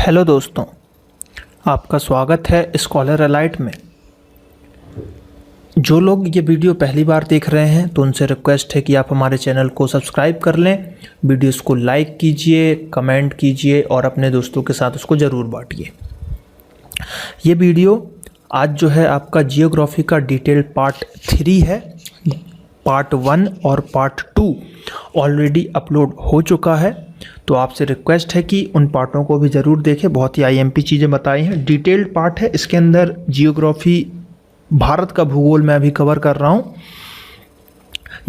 Hello दोस्तों, आपका स्वागत है स्कॉलर अलाइट में। जो लोग ये वीडियो पहली बार देख रहे हैं तो उनसे रिक्वेस्ट है कि आप हमारे चैनल को सब्सक्राइब कर लें, वीडियोस को लाइक कीजिए, कमेंट कीजिए और अपने दोस्तों के साथ उसको ज़रूर बांटिए। ये वीडियो आज जो है आपका जियोग्राफी का डिटेल्ड पार्ट 3 है। पार्ट 1 और पार्ट 2 ऑलरेडी अपलोड हो चुका है, तो आपसे रिक्वेस्ट है कि उन पार्टों को भी ज़रूर देखें। बहुत ही आईएमपी चीज़ें बताई हैं। डिटेल्ड पार्ट है, इसके अंदर जियोग्राफी भारत का भूगोल मैं अभी कवर कर रहा हूँ।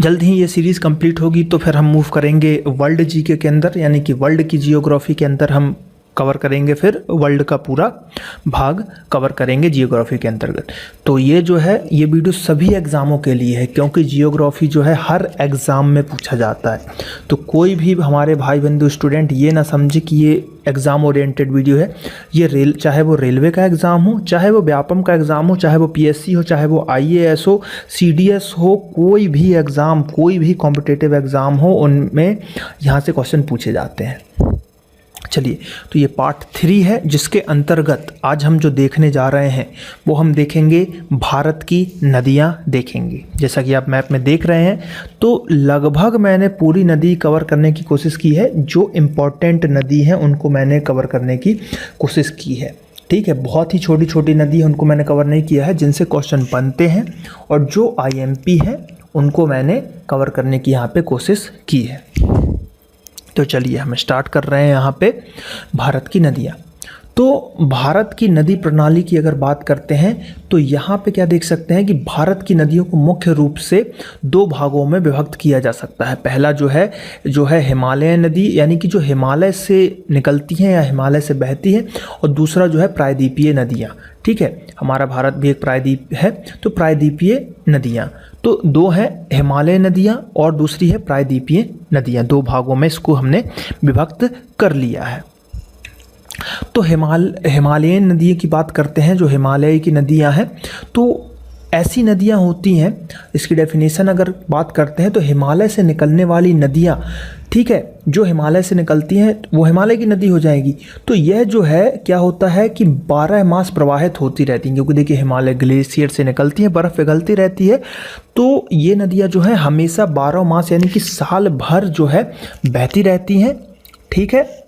जल्द ही ये सीरीज़ कंप्लीट होगी तो फिर हम मूव करेंगे वर्ल्ड जीके के अंदर, यानी कि वर्ल्ड की जियोग्राफी के अंदर हम कवर करेंगे, फिर वर्ल्ड का पूरा भाग कवर करेंगे जियोग्राफी के अंतर्गत। तो ये जो है ये वीडियो सभी एग्ज़ामों के लिए है, क्योंकि जियोग्राफी जो है हर एग्ज़ाम में पूछा जाता है। तो कोई भी हमारे भाई बंधु स्टूडेंट ये ना समझे कि ये एग्ज़ाम ओरिएंटेड वीडियो है। ये चाहे वो रेलवे का एग्ज़ाम हो, चाहे वो व्यापम का एग्ज़ाम हो, चाहे वो पीएससी हो, चाहे वो आईएएस हो, सीडीएस हो, कोई भी एग्ज़ाम, कोई भी कॉम्पिटिटिव एग्ज़ाम हो, उनमें यहाँ से क्वेश्चन पूछे जाते हैं। चलिए, तो ये पार्ट 3 है, जिसके अंतर्गत आज हम जो देखने जा रहे हैं वो हम देखेंगे भारत की नदियाँ देखेंगे। जैसा कि आप मैप में देख रहे हैं, तो लगभग मैंने पूरी नदी कवर करने की कोशिश की है। जो इम्पोर्टेंट नदी हैं उनको मैंने कवर करने की कोशिश की है। ठीक है, बहुत ही छोटी छोटी नदी है उनको मैंने कवर नहीं किया है, जिनसे क्वेश्चन बनते हैं, और जो आईएमपी हैं उनको मैंने कवर करने की यहाँ पे कोशिश की है। तो चलिए हम स्टार्ट कर रहे हैं यहाँ पे भारत की नदियाँ। तो भारत की नदी प्रणाली की अगर बात करते हैं तो यहाँ पे क्या देख सकते हैं कि भारत की नदियों को मुख्य रूप से 2 भागों में विभक्त किया जा सकता है। पहला जो है हिमालय नदी, यानी कि जो हिमालय से निकलती हैं या हिमालय से बहती है, और दूसरा जो है प्रायद्वीपीय नदियाँ। ठीक है, हमारा भारत भी एक प्रायद्वीप है, तो प्रायद्वीपीय नदियाँ तो 2 हैं, हिमालय नदियाँ और दूसरी है प्रायद्वीपीय नदियाँ। 2 भागों में इसको हमने विभक्त कर लिया है। तो हिमालयन नदियों की बात करते हैं। जो हिमालय की नदियाँ हैं तो ऐसी नदियाँ होती हैं, इसकी डेफिनेशन अगर बात करते हैं तो हिमालय से निकलने वाली नदियाँ, ठीक है, जो हिमालय से निकलती हैं वो हिमालय की नदी हो जाएगी। तो यह जो है क्या होता है कि 12 मास प्रवाहित होती रहती हैं, क्योंकि देखिए हिमालय ग्लेशियर से निकलती हैं, बर्फ़ पिघलती रहती है। तो ये नदियाँ जो हैं हमेशा 12 मास यानी कि साल भर जो है बहती रहती हैं। ठीक है,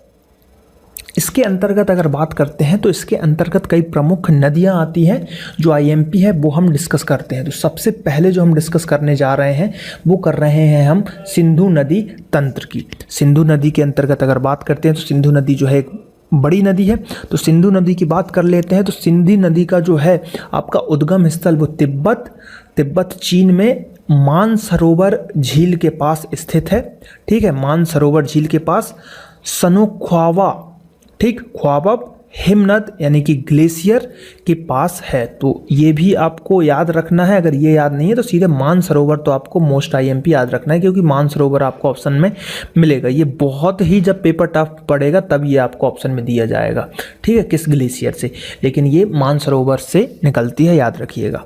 इसके अंतर्गत अगर बात करते हैं तो इसके अंतर्गत कई प्रमुख नदियां आती हैं। जो आईएमपी है वो हम डिस्कस करते हैं। तो सबसे पहले जो हम डिस्कस करने जा रहे हैं वो कर रहे हैं हम सिंधु नदी तंत्र की। सिंधु नदी के अंतर्गत अगर बात करते हैं तो सिंधु नदी जो है एक बड़ी नदी है। तो सिंधु नदी की बात कर लेते हैं। तो सिंधु नदी का जो है आपका उद्गम स्थल वो तिब्बत चीन में मानसरोवर झील के पास स्थित है। ठीक है, मानसरोवर झील के पास सनोख्वावा, ठीक, ख्वाबा हिमनद यानी कि ग्लेशियर के पास है। तो ये भी आपको याद रखना है। अगर ये याद नहीं है तो सीधे मानसरोवर तो आपको मोस्ट आईएमपी याद रखना है, क्योंकि मानसरोवर आपको ऑप्शन में मिलेगा। ये बहुत ही जब पेपर टफ पड़ेगा तब ये आपको ऑप्शन में दिया जाएगा। ठीक है, किस ग्लेशियर से, लेकिन ये मानसरोवर से निकलती है, याद रखिएगा।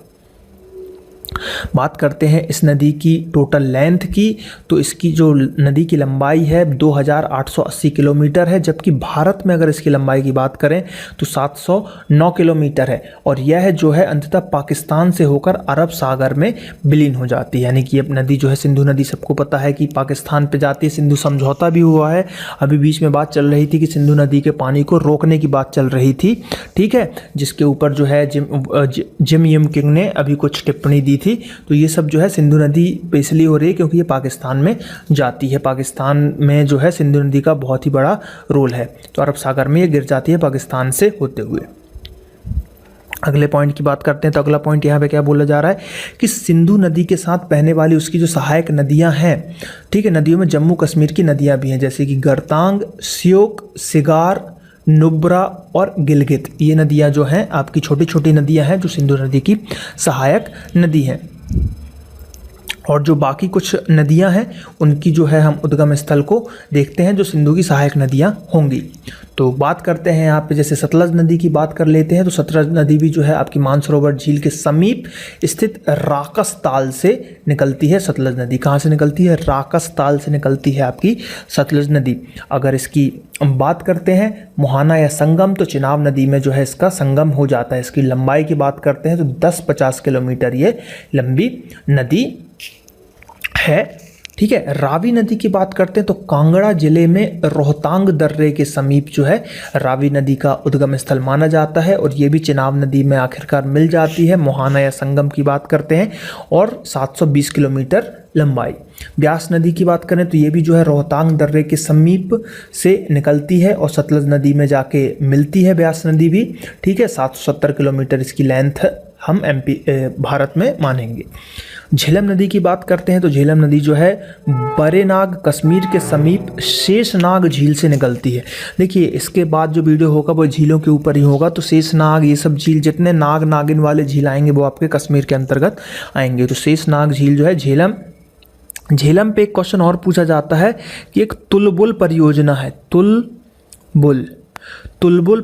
बात करते हैं इस नदी की टोटल लेंथ की। तो इसकी जो नदी की लंबाई है 2880 किलोमीटर है, जबकि भारत में अगर इसकी लंबाई की बात करें तो 709 किलोमीटर है। और यह जो है अंततः पाकिस्तान से होकर अरब सागर में विलीन हो जाती है। यानी कि ये नदी जो है सिंधु नदी, सबको पता है कि पाकिस्तान पे जाती है। सिंधु समझौता भी हुआ है। अभी बीच में बात चल रही थी कि सिंधु नदी के पानी को रोकने की बात चल रही थी। ठीक है, जिसके ऊपर जो है जिम यम किंग ने अभी कुछ टिप्पणी दी थी। तो ये सब जो है सिंधु नदी पे इसलिए हो रही है क्योंकि ये पाकिस्तान में जाती है। पाकिस्तान में जो है सिंधु नदी का बहुत ही बड़ा रोल है। तो अरब सागर में ये गिर जाती है पाकिस्तान से होते हुए। अगले पॉइंट की बात करते हैं। तो अगला पॉइंट यहाँ पे क्या बोला जा रहा है कि सिंधु नदी के साथ बहने वाली उसकी जो सहायक नदियाँ हैं, ठीक है, नदियों में जम्मू कश्मीर की नदियाँ भी हैं, जैसे कि गरतांग, श्योक, सिगार, नुब्रा और गिलगित। ये नदियाँ जो हैं आपकी छोटी छोटी नदियाँ हैं जो सिंधु नदी की सहायक नदी हैं। और जो बाकी कुछ नदियां हैं उनकी जो है हम उद्गम स्थल को देखते हैं, जो सिंधु की सहायक नदियां होंगी। तो बात करते हैं यहाँ पे, जैसे सतलज नदी की बात कर लेते हैं। तो सतलज नदी भी जो है आपकी मानसरोवर झील के समीप स्थित राकस ताल से निकलती है। सतलज नदी कहाँ से निकलती है? राकस ताल से निकलती है आपकी सतलज नदी। अगर इसकी बात करते हैं मुहाना या संगम, तो चिनाब नदी में जो है इसका संगम हो जाता है। इसकी लंबाई की बात करते हैं तो 10-50 किलोमीटर ये लंबी नदी है। ठीक है, रावी नदी की बात करते हैं तो कांगड़ा जिले में रोहतांग दर्रे के समीप जो है रावी नदी का उद्गम स्थल माना जाता है, और ये भी चिनाब नदी में आखिरकार मिल जाती है। मोहाना या संगम की बात करते हैं और 720 किलोमीटर लंबाई। ब्यास नदी की बात करें तो ये भी जो है रोहतांग दर्रे के समीप से निकलती है और सतलज नदी में जाके मिलती है ब्यास नदी भी। ठीक है, 770 किलोमीटर इसकी लेंथ हम भारत में मानेंगे। झेलम नदी की बात करते हैं तो झेलम नदी जो है बरेनाग कश्मीर के समीप शेषनाग झील से निकलती है। देखिए, इसके बाद जो वीडियो होगा वो झीलों के ऊपर ही होगा। तो शेषनाग, ये सब झील, जितने नाग नागिन वाले झील आएंगे वो आपके कश्मीर के अंतर्गत आएंगे। तो शेषनाग झील जो है झेलम पे एक क्वेश्चन और पूछा जाता है कि एक तुलबुल परियोजना है। तुलबुल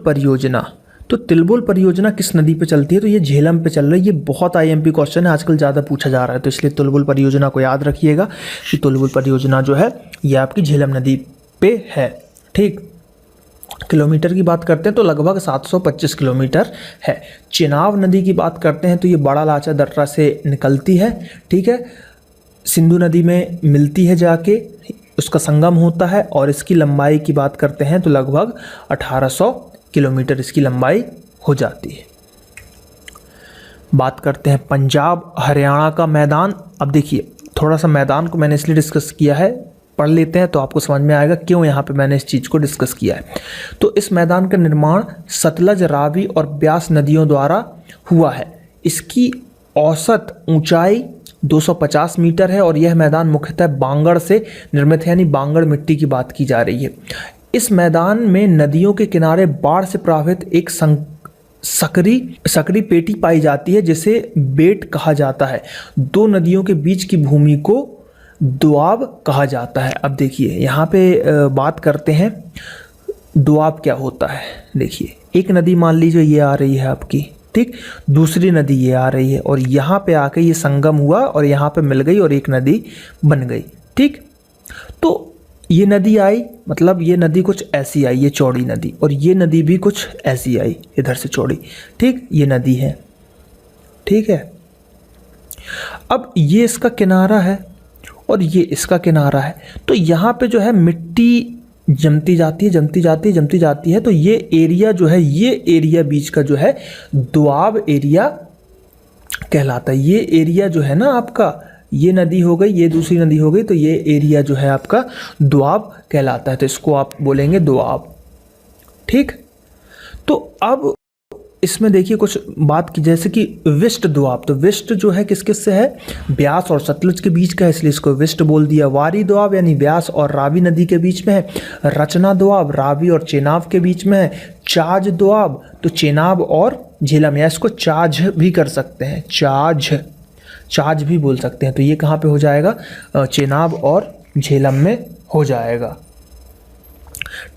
परियोजना, तो तिलबुल परियोजना किस नदी पे चलती है? तो ये झेलम पे चल रही है। ये बहुत आईएमपी क्वेश्चन है, आजकल ज़्यादा पूछा जा रहा है, तो इसलिए तुलबुल परियोजना को याद रखिएगा कि तुलबुल परियोजना जो है ये आपकी झेलम नदी पे है। ठीक, किलोमीटर की बात करते हैं तो लगभग 725 किलोमीटर है। चिनाब नदी की बात करते हैं तो ये बड़ा लाचा दर्रा से निकलती है। ठीक है, सिंधु नदी में मिलती है, जाके उसका संगम होता है, और इसकी लंबाई की बात करते हैं तो लगभग 1800 किलोमीटर इसकी लंबाई हो जाती है। बात करते हैं पंजाब हरियाणा का मैदान। अब देखिए, थोड़ा सा मैदान को मैंने इसलिए डिस्कस किया है, पढ़ लेते हैं तो आपको समझ में आएगा क्यों यहाँ पे मैंने इस चीज़ को डिस्कस किया है। तो इस मैदान का निर्माण सतलज, रावी और ब्यास नदियों द्वारा हुआ है। इसकी औसत ऊंचाई 250 मीटर है और यह मैदान मुख्यतः बांगड़ से निर्मित है, यानी बांगड़ मिट्टी की बात की जा रही है। इस मैदान में नदियों के किनारे बाढ़ से प्रभावित एक सकरी पेटी पाई जाती है, जिसे बेट कहा जाता है। दो नदियों के बीच की भूमि को दोआब कहा जाता है। अब देखिए, यहाँ पे बात करते हैं दोआब क्या होता है। देखिए, एक नदी मान लीजिए ये आ रही है आपकी, ठीक, दूसरी नदी ये आ रही है, और यहाँ पे आके ये संगम हुआ और यहाँ पे मिल गई और एक नदी बन गई। ठीक, तो ये नदी आई, मतलब ये नदी कुछ ऐसी आई, ये चौड़ी नदी, और ये नदी भी कुछ ऐसी आई, इधर से चौड़ी। ठीक, ये नदी है। ठीक है, अब ये इसका किनारा है और ये इसका किनारा है, तो यहाँ पे जो है मिट्टी जमती जाती है, तो ये एरिया जो है, ये एरिया बीच का जो है दोआब एरिया कहलाता है। ये एरिया जो है ना आपका, ये नदी हो गई, ये दूसरी नदी हो गई, तो ये एरिया जो है आपका दोआब कहलाता है। तो इसको आप बोलेंगे दोआब। ठीक, तो अब इसमें देखिए कुछ बात की, जैसे कि विष्ट दोआब। तो विष्ट जो है किस किस से है? ब्यास और सतलज के बीच का है, इसलिए इसको विष्ट बोल दिया। वारी दोआब यानी ब्यास और रावी नदी के बीच में है। रचना दोआब रावी और चेनाब के बीच में है। चाज दोआब तो चेनाब और झेलम, या इसको चाज भी कर सकते हैं, चाज भी बोल सकते हैं। तो ये कहाँ पे हो जाएगा? चेनाब और झेलम में हो जाएगा।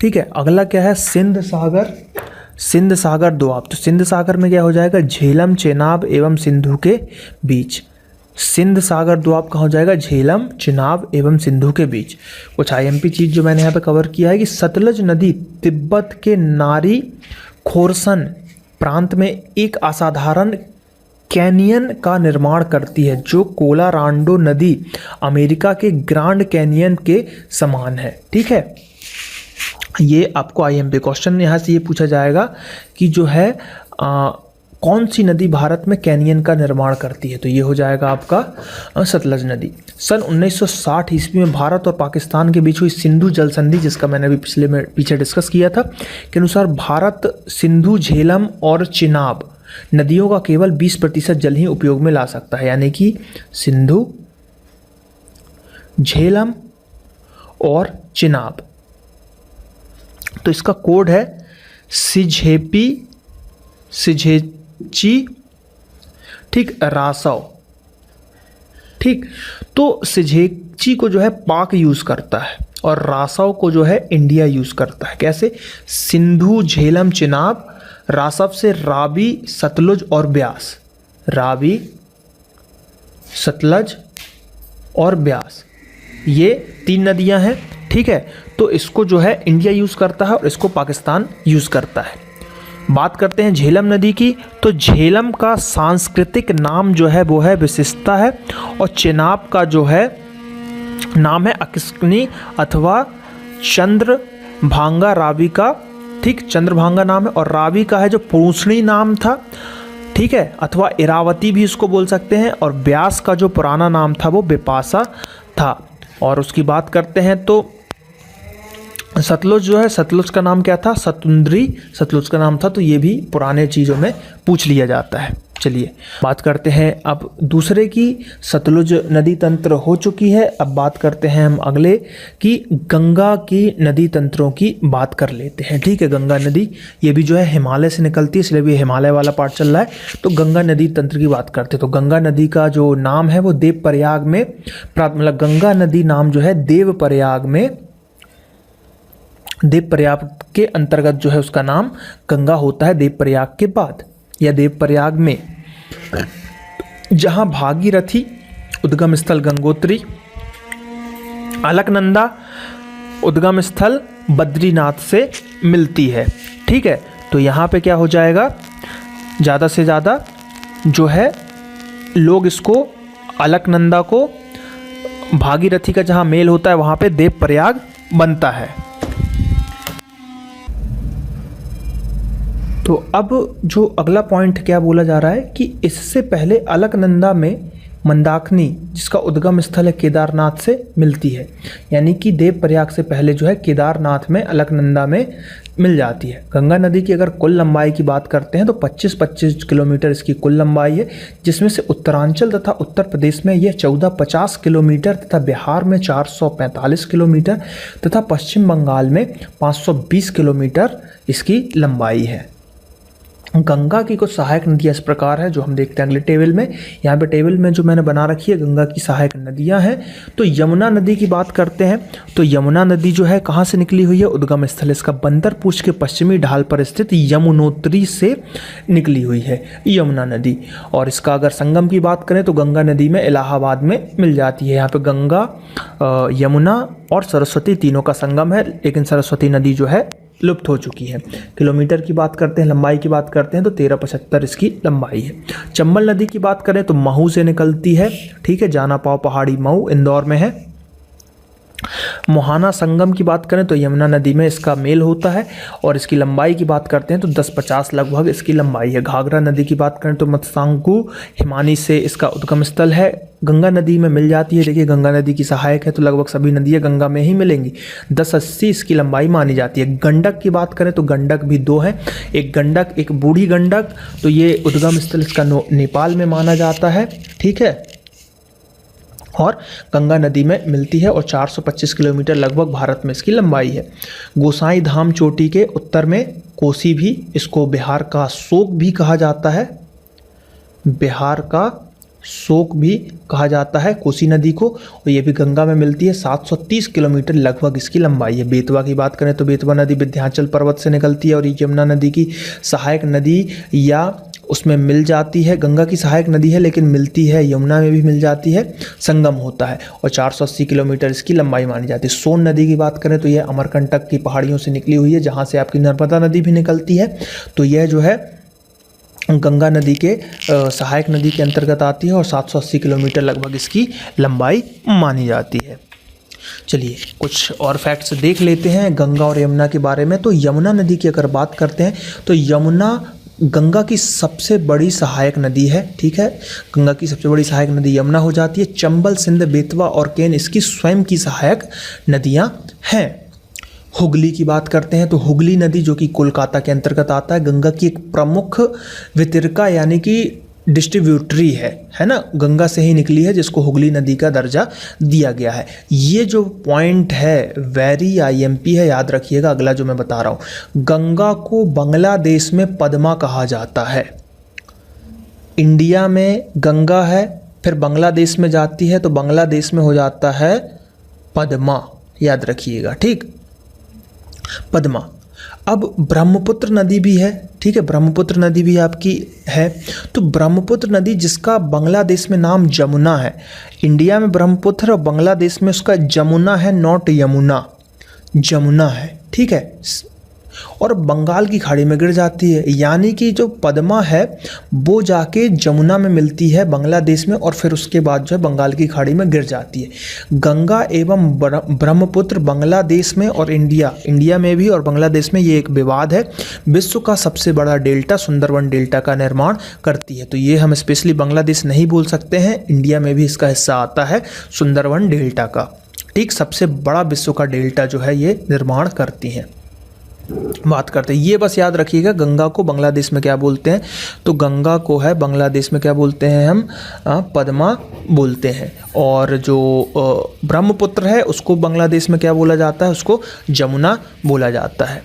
ठीक है, अगला क्या है? सिंध सागर दोआब। तो सिंध सागर में क्या हो जाएगा? झेलम, चेनाब एवं सिंधु के बीच। सिंध सागर दोआब कहाँ हो जाएगा? झेलम, चेनाब एवं सिंधु के बीच। कुछ आईएमपी चीज जो मैंने यहाँ पे कवर किया है कि सतलज नदी तिब्बत के नारी खोरसन प्रांत में एक असाधारण कैनियन का निर्माण करती है, जो कोलोराडो नदी अमेरिका के ग्रांड कैनियन के समान है। ठीक है, ये आपको आईएमपी क्वेश्चन यहाँ से ये पूछा जाएगा कि जो है कौन सी नदी भारत में कैनियन का निर्माण करती है? तो ये हो जाएगा आपका सतलज नदी। सन 1960 ईस्वी में भारत और पाकिस्तान के बीच हुई सिंधु जल संधि, जिसका मैंने अभी पीछे डिस्कस किया था, के अनुसार भारत सिंधु, झेलम और चिनाब नदियों का केवल 20% जल ही उपयोग में ला सकता है, यानी कि सिंधु, झेलम और चिनाब। तो इसका कोड है सिझेची, ठीक, रासव। ठीक। तो सिझेची को जो है पाक यूज़ करता है और रासाव को जो है इंडिया यूज़ करता है। कैसे? सिंधु, झेलम, चिनाब, रासव से रावी, सतलुज और ब्यास। रावी, सतलज और ब्यास, ये 3 नदियां हैं। ठीक है, तो इसको जो है इंडिया यूज़ करता है और इसको पाकिस्तान यूज़ करता है। बात करते हैं झेलम नदी की, तो झेलम का सांस्कृतिक नाम जो है वो है विशिष्टता है, और चिनाब का जो है नाम है अकिस्कनी अथवा चंद्रभांगा रावी का। ठीक, चंद्रभांगा नाम है, और रावी का है जो पूछनी नाम था। ठीक है, अथवा इरावती भी इसको बोल सकते हैं, और ब्यास का जो पुराना नाम था वो बिपाशा था। और उसकी बात करते हैं तो सतलुज जो है, सतलुज का नाम क्या था? सतुंद्री सतलुज का नाम था। तो ये भी पुराने चीज़ों में पूछ लिया जाता है। चलिए बात करते हैं अब दूसरे की। सतलुज नदी तंत्र हो चुकी है, अब बात करते हैं हम अगले की गंगा की नदी तंत्रों की बात कर लेते हैं। ठीक है, गंगा नदी ये भी जो है हिमालय से निकलती है, इसलिए भी हिमालय वाला पार्ट चल रहा है। तो गंगा नदी तंत्र की बात करते हैं, तो गंगा नदी का जो नाम है वो देवप्रयाग में मतलब गंगा नदी नाम जो है देवप्रयाग के अंतर्गत जो है उसका नाम गंगा होता है देवप्रयाग के बाद या देवप्रयाग में, जहां भागीरथी उद्गम स्थल गंगोत्री, अलकनंदा उद्गम स्थल बद्रीनाथ से मिलती है। ठीक है, तो यहाँ पे क्या हो जाएगा, ज़्यादा से ज़्यादा जो है लोग इसको अलकनंदा को भागीरथी का जहाँ मेल होता है वहाँ पे देवप्रयाग बनता है। तो अब जो अगला पॉइंट क्या बोला जा रहा है कि इससे पहले अलकनंदा में मंदाकिनी जिसका उद्गम स्थल है केदारनाथ से मिलती है, यानी कि देवप्रयाग से पहले जो है केदारनाथ में अलकनंदा में मिल जाती है। गंगा नदी की अगर कुल लंबाई की बात करते हैं तो 25 किलोमीटर इसकी कुल लंबाई है, जिसमें से उत्तरांचल तथा उत्तर प्रदेश में यह 1450 किलोमीटर तथा बिहार में 445 किलोमीटर तथा पश्चिम बंगाल में 520 किलोमीटर इसकी लंबाई है। गंगा की कुछ सहायक नदियाँ इस प्रकार है जो हम देखते हैं अगले टेबल में। यहाँ पे टेबल में जो मैंने बना रखी है गंगा की सहायक नदियाँ हैं। तो यमुना नदी की बात करते हैं, तो यमुना नदी जो है कहाँ से निकली हुई है? उद्गम स्थल इसका बंदरपूछ के पश्चिमी ढाल पर स्थित यमुनोत्री से निकली हुई है यमुना नदी। और इसका अगर संगम की बात करें तो गंगा नदी में इलाहाबाद में मिल जाती है। यहाँ पर गंगा, यमुना और सरस्वती तीनों का संगम है, लेकिन सरस्वती नदी जो है लुप्त हो चुकी है। किलोमीटर की बात करते हैं, लंबाई की बात करते हैं तो 1375 इसकी लंबाई है। चंबल नदी की बात करें तो महू से निकलती है। ठीक है, जाना पाव पहाड़ी महू इंदौर में है। मोहाना संगम की बात करें तो यमुना नदी में इसका मेल होता है और इसकी लंबाई की बात करते हैं तो 1050 लगभग इसकी लंबाई है। घाघरा नदी की बात करें तो मत्स्यांगू हिमानी से इसका उद्गम स्थल है, गंगा नदी में मिल जाती है। देखिए गंगा नदी की सहायक है तो लगभग सभी नदियाँ गंगा में ही मिलेंगी। 1080 इसकी लंबाई मानी जाती है। गंडक की बात करें तो गंडक भी 2 है, एक गंडक एक बूढ़ी गंडक, तो ये उद्गम स्थल इसका नेपाल में माना जाता है। ठीक है, और गंगा नदी में मिलती है और 425 किलोमीटर लगभग भारत में इसकी लंबाई है। गोसाई धाम चोटी के उत्तर में कोसी भी, इसको बिहार का शोक भी कहा जाता है, बिहार का शोक भी कहा जाता है कोसी नदी को, और ये भी गंगा में मिलती है। 730 किलोमीटर लगभग इसकी लंबाई है। बेतवा की बात करें तो बेतवा नदी विंध्याचल पर्वत से निकलती है और ये यमुना नदी की सहायक नदी या उसमें मिल जाती है। गंगा की सहायक नदी है लेकिन मिलती है, यमुना में भी मिल जाती है, संगम होता है और 480 किलोमीटर इसकी लंबाई मानी जाती है। सोन नदी की बात करें तो यह अमरकंटक की पहाड़ियों से निकली हुई है जहाँ से आपकी नर्मदा नदी भी निकलती है। तो यह जो है गंगा नदी के सहायक नदी के अंतर्गत आती है और 780 किलोमीटर लगभग इसकी लंबाई मानी जाती है। चलिए कुछ और फैक्ट्स देख लेते हैं गंगा और यमुना के बारे में। तो यमुना नदी की अगर बात करते हैं तो यमुना गंगा की सबसे बड़ी सहायक नदी है। ठीक है, गंगा की सबसे बड़ी सहायक नदी यमुना हो जाती है। चंबल, सिंध, बेतवा और केन इसकी स्वयं की सहायक नदियां हैं। हुगली की बात करते हैं तो हुगली नदी जो कि कोलकाता के अंतर्गत आता है, गंगा की एक प्रमुख वितरका यानी कि डिस्ट्रीब्यूटरी है ना, गंगा से ही निकली है जिसको हुगली नदी का दर्जा दिया गया है। ये जो पॉइंट है वेरी IMP है, याद रखिएगा अगला जो मैं बता रहा हूँ। गंगा को बांग्लादेश में पद्मा कहा जाता है, इंडिया में गंगा है फिर बांग्लादेश में जाती है तो बांग्लादेश में हो जाता है पद्मा, याद रखिएगा, ठीक, पद्मा। अब ब्रह्मपुत्र नदी भी है, ठीक है, ब्रह्मपुत्र नदी भी आपकी है। तो ब्रह्मपुत्र नदी जिसका बांग्लादेश में नाम जमुना है, इंडिया में ब्रह्मपुत्र और बांग्लादेश में उसका जमुना है, नॉट यमुना, जमुना है, ठीक है, और बंगाल की खाड़ी में गिर जाती है। यानी कि जो पद्मा है वो जाके जमुना में मिलती है बांग्लादेश में, और फिर उसके बाद जो है बंगाल की खाड़ी में गिर जाती है। गंगा एवं ब्रह्मपुत्र बांग्लादेश में और इंडिया में भी और बांग्लादेश में ये एक विवाद है, विश्व का सबसे बड़ा डेल्टा सुंदरवन डेल्टा का निर्माण करती है। तो ये हम स्पेशली बांग्लादेश नहीं बोल सकते हैं, इंडिया में भी इसका हिस्सा आता है सुंदरवन डेल्टा का, ठीक, सबसे बड़ा विश्व का डेल्टा जो है ये निर्माण करती हैं। बात करते हैं, ये बस याद रखिएगा गंगा को बांग्लादेश में क्या बोलते हैं, तो गंगा को है बांग्लादेश में क्या बोलते हैं हम, पद्मा बोलते हैं। और जो ब्रह्मपुत्र है उसको बांग्लादेश में क्या बोला जाता है, उसको जमुना बोला जाता है।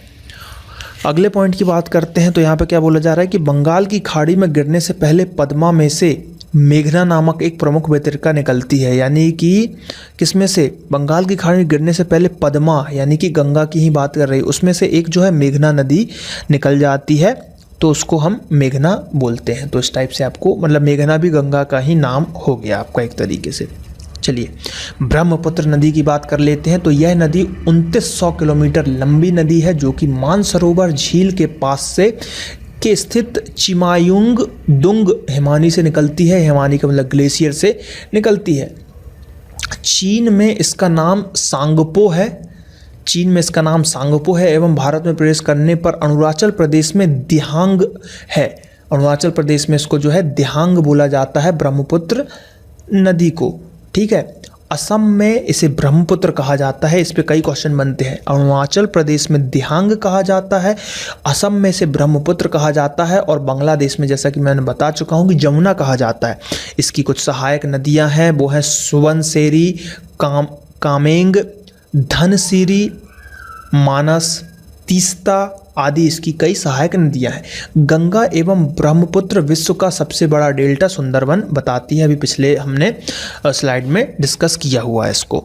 अगले पॉइंट की बात करते हैं, तो यहाँ पे क्या बोला जा रहा है कि बंगाल की खाड़ी में गिरने से पहले पद्मा में से मेघना नामक एक प्रमुख वितरिका निकलती है। यानी कि किसमें से, बंगाल की खाड़ी में गिरने से पहले पद्मा, यानी कि गंगा की ही बात कर रही है, उसमें से एक जो है मेघना नदी निकल जाती है, तो उसको हम मेघना बोलते हैं। तो इस टाइप से आपको, मतलब मेघना भी गंगा का ही नाम हो गया आपका एक तरीके से। चलिए ब्रह्मपुत्र नदी की बात कर लेते हैं। तो यह नदी 2900 किलोमीटर लंबी नदी है, जो कि मानसरोवर झील के पास से के स्थित चिमायुंग दुंग हिमानी से निकलती है। हिमानी का मतलब ग्लेशियर से निकलती है। चीन में इसका नाम सांगपो है, चीन में इसका नाम सांगपो है, एवं भारत में प्रवेश करने पर अरुणाचल प्रदेश में दिहांग है। अरुणाचल प्रदेश में इसको जो है दिहांग बोला जाता है ब्रह्मपुत्र नदी को, ठीक है। असम में इसे ब्रह्मपुत्र कहा जाता है। इस पे कई क्वेश्चन बनते हैं। अरुणाचल प्रदेश में दिहांग कहा जाता है, असम में इसे ब्रह्मपुत्र कहा जाता है, और बांग्लादेश में जैसा कि मैंने बता चुका हूँ कि जमुना कहा जाता है। इसकी कुछ सहायक नदियाँ हैं, वो हैं सुबनसिरी, कामेंग, धनसिरी, मानस, तीस्ता आदि इसकी कई सहायक नदियां हैं। गंगा एवं ब्रह्मपुत्र विश्व का सबसे बड़ा डेल्टा सुंदरवन बताती है। अभी पिछले हमने स्लाइड में डिस्कस किया हुआ है इसको।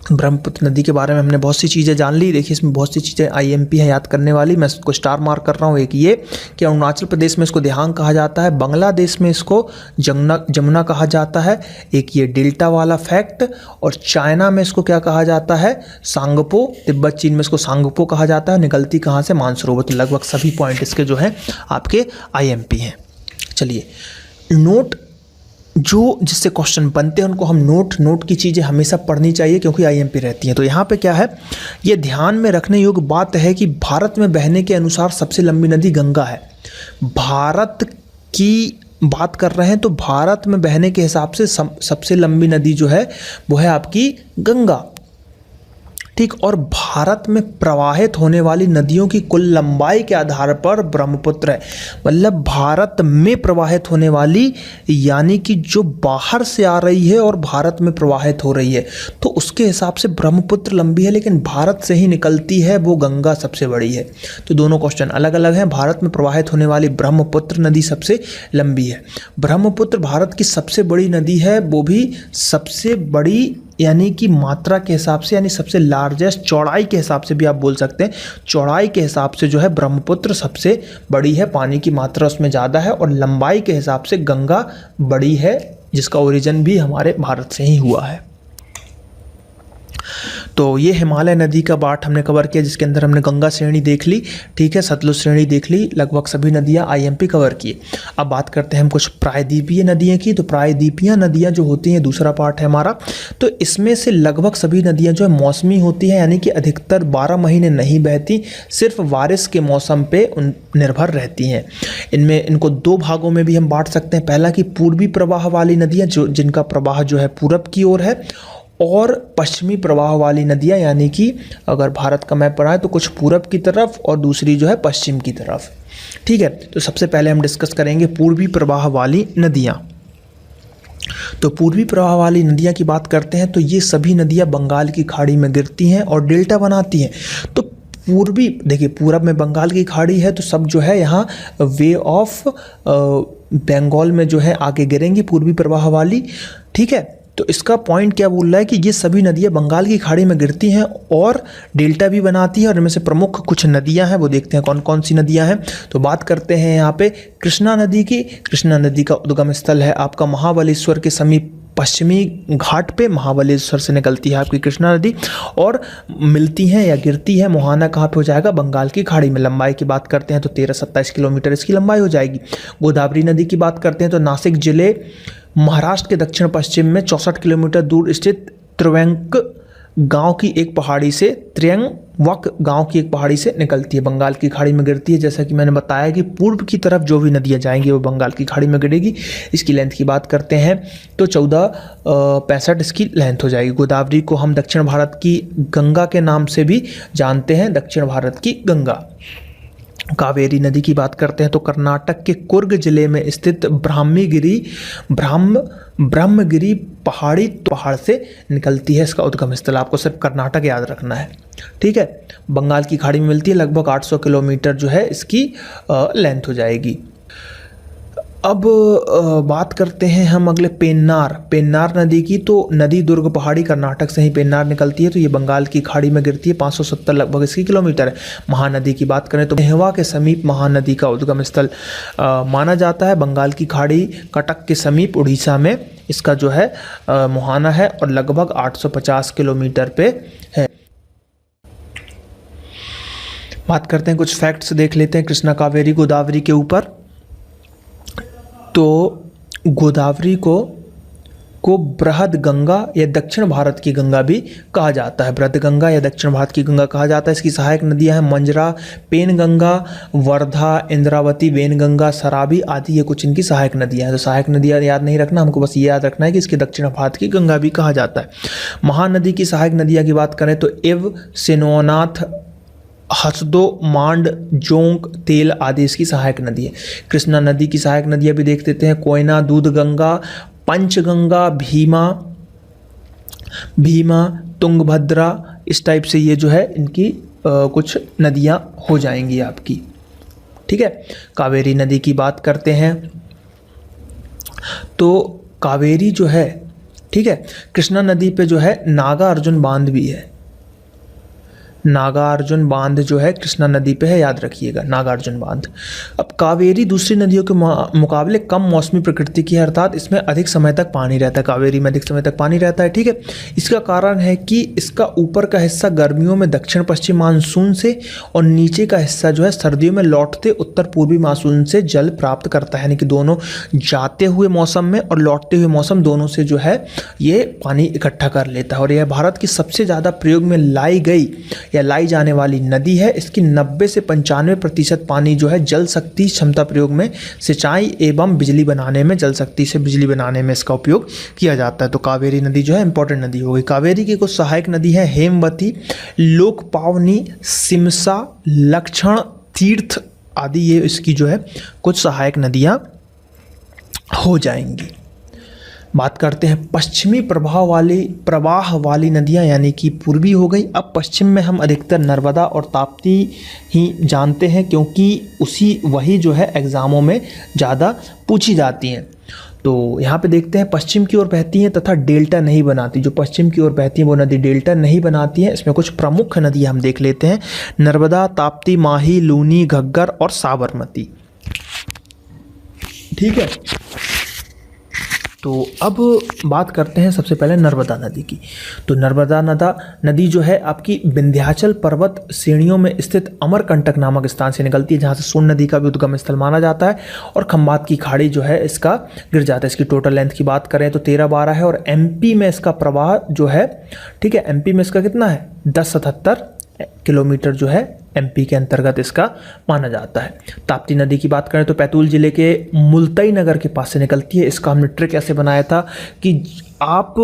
ब्रह्मपुत्र नदी के बारे में हमने बहुत सी चीज़ें जान ली। देखिए इसमें बहुत सी चीज़ें IMP है याद करने वाली, मैं इसको स्टार मार्क कर रहा हूँ। एक ये कि अरुणाचल प्रदेश में इसको दिहांग कहा जाता है, बांग्लादेश में इसको जमुना कहा जाता है, एक ये डेल्टा वाला फैक्ट, और चाइना में इसको क्या कहा जाता है, सांगपो, तिब्बत चीन में इसको सांगपो कहा जाता है। निकलती कहाँ से, मानसरोवर। तो लगभग सभी पॉइंट इसके जो है आपके IMP हैं। चलिए नोट, जो जिससे क्वेश्चन बनते हैं उनको हम नोट की चीज़ें हमेशा पढ़नी चाहिए क्योंकि IMP रहती हैं। तो यहाँ पे क्या है, ये ध्यान में रखने योग्य बात है कि भारत में बहने के अनुसार सबसे लंबी नदी गंगा है। भारत की बात कर रहे हैं तो भारत में बहने के हिसाब से सबसे लंबी नदी जो है वो है आपकी गंगा, ठीक। और भारत में प्रवाहित होने वाली नदियों की कुल लंबाई के आधार पर ब्रह्मपुत्र है। मतलब भारत में प्रवाहित होने वाली, यानी कि जो बाहर से आ रही है और भारत में प्रवाहित हो रही है, तो उसके हिसाब से ब्रह्मपुत्र लंबी है, लेकिन भारत से ही निकलती है वो गंगा सबसे बड़ी है। तो दोनों क्वेश्चन अलग अलग हैं। भारत में प्रवाहित होने वाली ब्रह्मपुत्र नदी सबसे लंबी है। ब्रह्मपुत्र भारत की सबसे बड़ी नदी है, वो भी सबसे बड़ी यानी कि मात्रा के हिसाब से, यानी सबसे लार्जेस्ट, चौड़ाई के हिसाब से भी आप बोल सकते हैं। चौड़ाई के हिसाब से जो है ब्रह्मपुत्र सबसे बड़ी है, पानी की मात्रा उसमें ज़्यादा है, और लंबाई के हिसाब से गंगा बड़ी है, जिसका ओरिजिन भी हमारे भारत से ही हुआ है। तो ये हिमालय नदी का पार्ट हमने कवर किया, जिसके अंदर हमने गंगा श्रेणी देख ली, ठीक है, सतलुज श्रेणी देख ली, लगभग सभी नदियाँ IMP कवर की। अब बात करते हैं हम कुछ प्रायद्वीपीय नदियाँ की। तो प्रायद्वीपीय नदियाँ जो होती हैं, दूसरा पार्ट है हमारा। तो इसमें से लगभग सभी नदियाँ जो है मौसमी होती हैं, यानी कि अधिकतर 12 महीने नहीं बहती, सिर्फ बारिश के मौसम पे निर्भर रहती हैं। इनको दो भागों में भी हम बांट सकते हैं। पहला कि पूर्वी प्रवाह वाली नदियाँ, जिनका प्रवाह जो है पूरब की ओर है, और पश्चिमी प्रवाह वाली नदियाँ, यानी कि अगर भारत का मैप बनाए तो कुछ पूरब की तरफ और दूसरी जो है पश्चिम की तरफ, ठीक है। तो सबसे पहले हम डिस्कस करेंगे पूर्वी प्रवाह वाली नदियाँ। तो पूर्वी प्रवाह वाली नदियाँ की बात करते हैं तो ये सभी नदियाँ बंगाल की खाड़ी में गिरती हैं और डेल्टा बनाती हैं। तो पूर्वी, देखिए पूरब में बंगाल की खाड़ी है, तो सब जो है यहाँ वे ऑफ बंगाल में जो है आगे गिरेंगी पूर्वी प्रवाह वाली। ठीक है, तो इसका पॉइंट क्या बोल रहा है कि ये सभी नदियाँ बंगाल की खाड़ी में गिरती हैं और डेल्टा भी बनाती है, और इनमें से प्रमुख कुछ नदियाँ हैं वो देखते हैं कौन कौन सी नदियाँ हैं। तो बात करते हैं यहाँ पे कृष्णा नदी की। कृष्णा नदी का उद्गम स्थल है आपका महाबलेश्वर के समीप पश्चिमी घाट पे, महाबलेश्वर से निकलती है आपकी कृष्णा नदी और मिलती हैं या गिरती है मोहाना कहाँ पे हो जाएगा, बंगाल की खाड़ी में। लंबाई की बात करते हैं तो 13-27 किलोमीटर इसकी लंबाई हो जाएगी। गोदावरी नदी की बात करते हैं तो नासिक जिले महाराष्ट्र के दक्षिण पश्चिम में 64 किलोमीटर दूर स्थित त्रिवेंक गांव की एक पहाड़ी से, त्रियंगवक गांव की एक पहाड़ी से निकलती है, बंगाल की खाड़ी में गिरती है। जैसा कि मैंने बताया कि पूर्व की तरफ जो भी नदियां जाएंगी वो बंगाल की खाड़ी में गिरेगी। इसकी लेंथ की बात करते हैं तो 1465 इसकी लेंथ हो जाएगी। गोदावरी को हम दक्षिण भारत की गंगा के नाम से भी जानते हैं, दक्षिण भारत की गंगा। कावेरी नदी की बात करते हैं तो कर्नाटक के कुर्ग जिले में स्थित ब्रह्मगिरी पहाड़ से निकलती है। इसका उद्गम स्थल आपको सिर्फ कर्नाटक याद रखना है। ठीक है, बंगाल की खाड़ी में मिलती है, लगभग 800 किलोमीटर जो है इसकी लेंथ हो जाएगी। अब बात करते हैं हम अगले पेन्नार नदी की। तो नदी दुर्ग पहाड़ी कर्नाटक से ही पेन्नार निकलती है, तो ये बंगाल की खाड़ी में गिरती है, 570 लगभग इसकी किलोमीटर है। महानदी की बात करें तो मेहवा के समीप महानदी का उद्गम स्थल माना जाता है। बंगाल की खाड़ी कटक के समीप उड़ीसा में इसका जो है मुहाना है और लगभग 850 किलोमीटर पे है। बात करते हैं, कुछ फैक्ट्स देख लेते हैं कृष्णा कावेरी गोदावरी के ऊपर। तो गोदावरी को बृहद गंगा या दक्षिण भारत की गंगा भी कहा जाता है। बृहद गंगा या दक्षिण भारत की गंगा कहा जाता है। इसकी सहायक नदियां हैं मंजरा, पेनगंगा, वर्धा, इंद्रावती, वेनगंगा, सराबी आदि, ये कुछ इनकी सहायक नदियां हैं। तो सहायक नदियां याद नहीं रखना, हमको बस ये याद रखना है कि इसके दक्षिण भारत की गंगा भी कहा जाता है। महानदी की सहायक नदियाँ की बात करें तो इव, सेनोनाथ, हसदो, मांड, जोंक, तेल आदि इसकी सहायक नदी है। कृष्णा नदी की सहायक नदियाँ भी देख देते हैं, कोयना, दूधगंगा, पंचगंगा, भीमा, तुंगभद्रा, इस टाइप से ये जो है इनकी कुछ नदियाँ हो जाएंगी आपकी। ठीक है, कावेरी नदी की बात करते हैं तो कावेरी जो है, ठीक है, कृष्णा नदी पे जो है नागार्जुन बांध भी है। नागार्जुन बांध जो है कृष्णा नदी पे है, याद रखिएगा नागार्जुन बांध। अब कावेरी दूसरी नदियों के मुकाबले कम मौसमी प्रकृति की है, अर्थात इसमें अधिक समय तक पानी रहता है, कावेरी में अधिक समय तक पानी रहता है। ठीक है, इसका कारण है कि इसका ऊपर का हिस्सा गर्मियों में दक्षिण पश्चिम मानसून से और नीचे का हिस्सा जो है सर्दियों में लौटते उत्तर पूर्वी मानसून से जल प्राप्त करता है, यानी कि दोनों जाते हुए मौसम में और लौटते हुए मौसम दोनों से जो है ये पानी इकट्ठा कर लेता है। और यह भारत की सबसे ज़्यादा प्रयोग में लाई जाने वाली नदी है। इसकी 90 से 95% पानी जो है जल शक्ति क्षमता प्रयोग में, सिंचाई एवं बिजली बनाने में, जल शक्ति से बिजली बनाने में इसका उपयोग किया जाता है। तो कावेरी नदी जो है इंपॉर्टेंट नदी हो गई। कावेरी की कुछ सहायक नदी है हेमवती, लोकपावनी, सिमसा, लक्षण तीर्थ आदि, ये इसकी जो है कुछ सहायक नदियाँ हो जाएंगी। बात करते हैं पश्चिमी प्रवाह वाली नदियां, यानी कि पूर्वी हो गई। अब पश्चिम में हम अधिकतर नर्मदा और ताप्ती ही जानते हैं, क्योंकि वही जो है एग्ज़ामों में ज़्यादा पूछी जाती हैं। तो यहाँ पे देखते हैं पश्चिम की ओर बहती हैं तथा डेल्टा नहीं बनाती। जो पश्चिम की ओर बहती हैं वो नदी डेल्टा नहीं बनाती हैं। इसमें कुछ प्रमुख नदियाँ हम देख लेते हैं, नर्मदा, ताप्ती, माही, लूनी, घग्गर और साबरमती। ठीक है, तो अब बात करते हैं सबसे पहले नर्मदा नदी की। तो नर्मदा नदी जो है आपकी विंध्याचल पर्वत श्रेणियों में स्थित अमरकंटक नामक स्थान से निकलती है, जहाँ से सोन नदी का भी उद्गम स्थल माना जाता है, और खंबात की खाड़ी जो है इसका गिर जाता है। इसकी टोटल लेंथ की बात करें तो 13-12 है, और एमपी में इसका प्रवाह जो है, ठीक है, एमपी में इसका कितना है 1077 किलोमीटर जो है एमपी के अंतर्गत इसका माना जाता है। ताप्ती नदी की बात करें तो बैतूल जिले के मुल्ताई नगर के पास से निकलती है। इसका हमने ट्रिक ऐसे बनाया था कि आप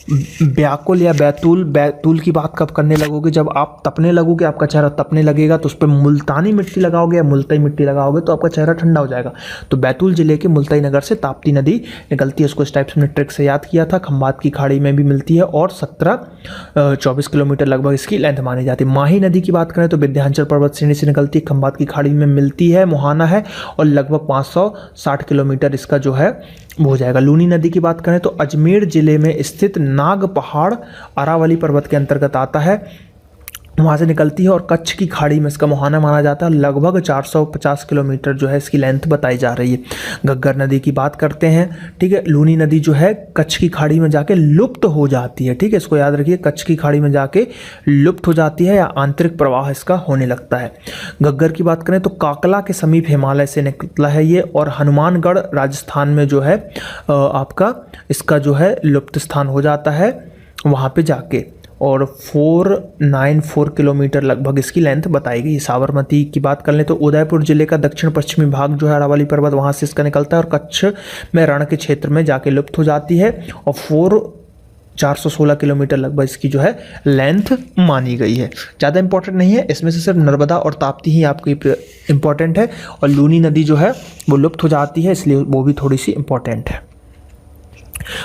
व्याकुल या बैतूल की बात कब करने लगोगे? जब आप तपने लगोगे, आपका चेहरा तपने लगेगा तो उस पर मुल्तानी मिट्टी लगाओगे या मुल्ताई मिट्टी लगाओगे तो आपका चेहरा ठंडा हो जाएगा। तो बैतूल जिले के मुल्ताई नगर से ताप्ती नदी निकलती है। उसको इस टाइप से हमने ट्रिक से याद किया था। खंबात की खाड़ी में भी मिलती है और 17-24 किलोमीटर लगभग इसकी लेंथ मानी जाती है। माही नदी की बात करें तो विंध्याचल पर्वत श्रेणी से निकलती है, खंबात की खाड़ी में मिलती है, मुहाना है और लगभग 560 किलोमीटर इसका जो है वो हो जाएगा। लूनी नदी की बात करें तो अजमेर जिले में स्थित नाग पहाड़ अरावली पर्वत के अंतर्गत आता है, वहाँ से निकलती है और कच्छ की खाड़ी में इसका मुहाना माना जाता है। लगभग 450 किलोमीटर जो है इसकी लेंथ बताई जा रही है। घग्गर नदी की बात करते हैं, ठीक है। लूनी नदी जो है कच्छ की खाड़ी में जाके लुप्त हो जाती है, ठीक है, इसको याद रखिए, कच्छ की खाड़ी में जाके लुप्त हो जाती है या आंतरिक प्रवाह इसका होने लगता है। घग्गर की बात करें तो काकला के समीप हिमालय से निकला है ये और हनुमानगढ़ राजस्थान में जो है आपका इसका जो है लुप्त स्थान हो जाता है वहाँ पे जाके, और 494 किलोमीटर लगभग इसकी लेंथ बताई गई। साबरमती की बात कर लें तो उदयपुर जिले का दक्षिण पश्चिमी भाग जो है अरावली पर्वत वहाँ से इसका निकलता है और कच्छ में रण के क्षेत्र में जाके लुप्त हो जाती है और 416 किलोमीटर लगभग इसकी जो है लेंथ मानी गई है। ज़्यादा इंपॉर्टेंट नहीं है, इसमें से सिर्फ नर्मदा और ताप्ती ही आपकी इंपॉर्टेंट है और लूनी नदी जो है वो लुप्त हो जाती है, इसलिए वो भी थोड़ी सी इंपॉर्टेंट है।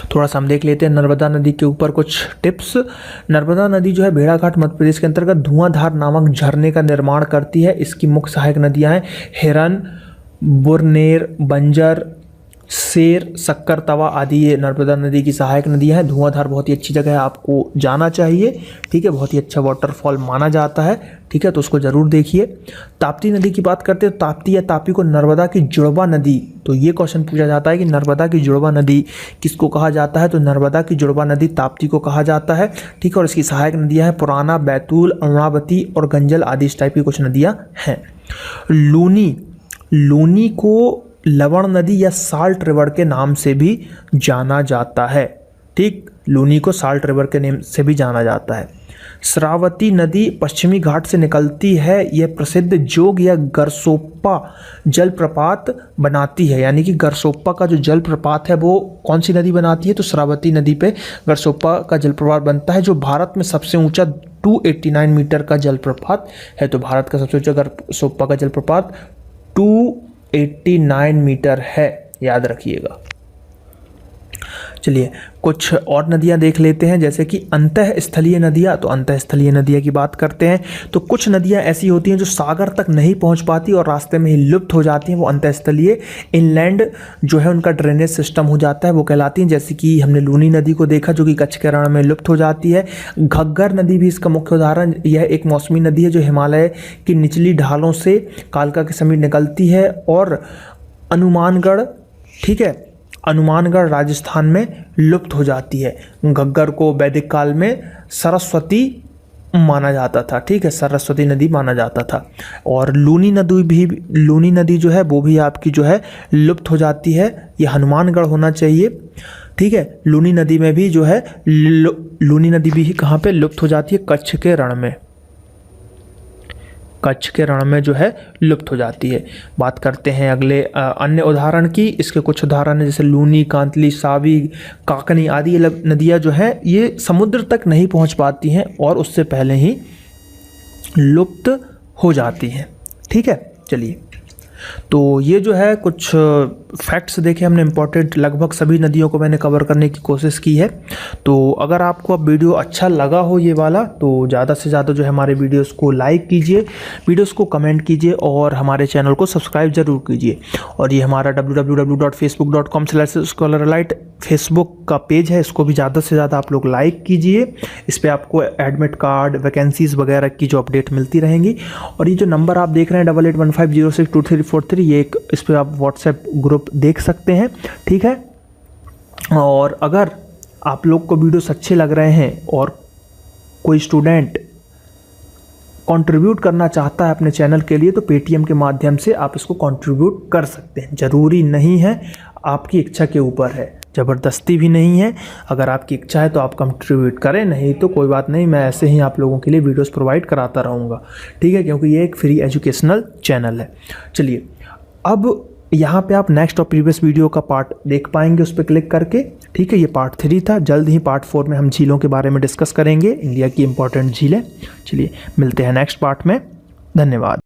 थोड़ा सा हम देख लेते हैं नर्मदा नदी के ऊपर कुछ टिप्स। नर्मदा नदी जो है भेड़ाघाट मध्य प्रदेश के अंतर्गत धुआंधार नामक झरने का निर्माण करती है। इसकी मुख्य सहायक नदियां हैं हिरन, बुरनेर, बंजर, शेर, शक्कर तवा आदि ये नर्मदा नदी की सहायक नदियां हैं। धुआंधार बहुत ही अच्छी जगह है, आपको जाना चाहिए, ठीक है, बहुत ही अच्छा वाटरफॉल माना जाता है, ठीक है, तो उसको ज़रूर देखिए। ताप्ती नदी की बात करते हैं, ताप्ती या तापी को नर्मदा की जुड़वा नदी, तो ये क्वेश्चन पूछा जाता है कि नर्मदा की जुड़वा नदी किसको कहा जाता है, तो नर्मदा की जुड़वा नदी ताप्ती को कहा जाता है, ठीक है, और इसकी सहायक नदियाँ हैं पुराना, बैतूल, अरुणावती और गंजल आदि इस टाइप की कुछ नदियाँ हैं। लूनी को लवण नदी या साल्ट रिवर के नाम से भी जाना जाता है, ठीक, लूनी को साल्ट रिवर के नाम से भी जाना जाता है। श्रावती नदी पश्चिमी घाट से निकलती है, यह प्रसिद्ध जोग या गरसोप्पा जलप्रपात बनाती है, यानी कि गरसोप्पा का जो जलप्रपात है वो कौन सी नदी बनाती है, तो श्रावती नदी पे गरसोप्पा का जलप्रपात बनता है, जो भारत में सबसे ऊंचा 289 मीटर का जलप्रपात है। तो भारत का सबसे ऊंचा गरसोप्पा का जलप्रपात 289 मीटर है, याद रखिएगा। चलिए कुछ और नदियां देख लेते हैं, जैसे कि अंतःस्थलीय नदियां। तो अंतःस्थलीय नदियां की बात करते हैं तो कुछ नदियां ऐसी होती हैं जो सागर तक नहीं पहुंच पाती और रास्ते में ही लुप्त हो जाती हैं, वो अंतःस्थलीय इनलैंड जो है उनका ड्रेनेज सिस्टम हो जाता है, वो कहलाती हैं। जैसे कि हमने लूनी नदी को देखा जो कि कच्छ के रण में लुप्त हो जाती है। घग्गर नदी भी इसका मुख्य उदाहरण, यह एक मौसमी नदी है जो हिमालय की निचली ढालों से कालका के समीप निकलती है और अनुमानगढ़, ठीक है, अनुमानगढ़ राजस्थान में लुप्त हो जाती है। घग्गर को वैदिक काल में सरस्वती माना जाता था, ठीक है, सरस्वती नदी माना जाता था। और लूनी नदी जो है वो भी आपकी जो है लुप्त हो जाती है, ये हनुमानगढ़ होना चाहिए, ठीक है। लूनी नदी में भी जो है लूनी नदी भी कहाँ पे लुप्त हो जाती है, कच्छ के रण में, कच्छ के रण में जो है लुप्त हो जाती है। बात करते हैं अगले अन्य उदाहरण की। इसके कुछ उदाहरण हैं जैसे लूनी, कांतली, सावी, काकनी आदि नदियाँ जो हैं ये समुद्र तक नहीं पहुंच पाती हैं और उससे पहले ही लुप्त हो जाती हैं, ठीक है। चलिए, तो ये जो है कुछ फैक्ट्स देखे हमने इंपॉर्टेंट, लगभग सभी नदियों को मैंने कवर करने की कोशिश की है। तो अगर आपको अब वीडियो अच्छा लगा हो ये वाला, तो ज़्यादा से ज़्यादा जो है हमारे वीडियोस को लाइक कीजिए, वीडियोस को कमेंट कीजिए और हमारे चैनल को सब्सक्राइब ज़रूर कीजिए। और ये हमारा www.facebook.com/scholaralite फेसबुक का पेज है, इसको भी ज़्यादा से ज़्यादा आप लोग लाइक कीजिए। इस पर आपको एडमिट कार्ड, वैकेंसीज़ वगैरह की जो अपडेट मिलती रहेंगी। और ये जो नंबर आप देख रहे हैं 8815062343, ये एक, इस पर आप व्हाट्सएप ग्रुप देख सकते हैं, ठीक है। और अगर आप लोग को वीडियोस अच्छे लग रहे हैं और कोई स्टूडेंट कंट्रीब्यूट करना चाहता है अपने चैनल के लिए, तो पेटीएम के माध्यम से आप इसको कंट्रीब्यूट कर सकते हैं। ज़रूरी नहीं है, आपकी इच्छा के ऊपर है, ज़बरदस्ती भी नहीं है। अगर आपकी इच्छा है तो आप कंट्रीब्यूट करें, नहीं तो कोई बात नहीं, मैं ऐसे ही आप लोगों के लिए वीडियोस प्रोवाइड कराता रहूँगा, ठीक है, क्योंकि ये एक फ्री एजुकेशनल चैनल है। चलिए, अब यहाँ पे आप नेक्स्ट और प्रीवियस वीडियो का पार्ट देख पाएंगे उस पर क्लिक करके। ठीक है, ये पार्ट 3 था। जल्द ही पार्ट 4 में हम झीलों के बारे में डिस्कस करेंगे, इंडिया की इंपॉर्टेंट झीलें। चलिए मिलते हैं नेक्स्ट पार्ट में। धन्यवाद।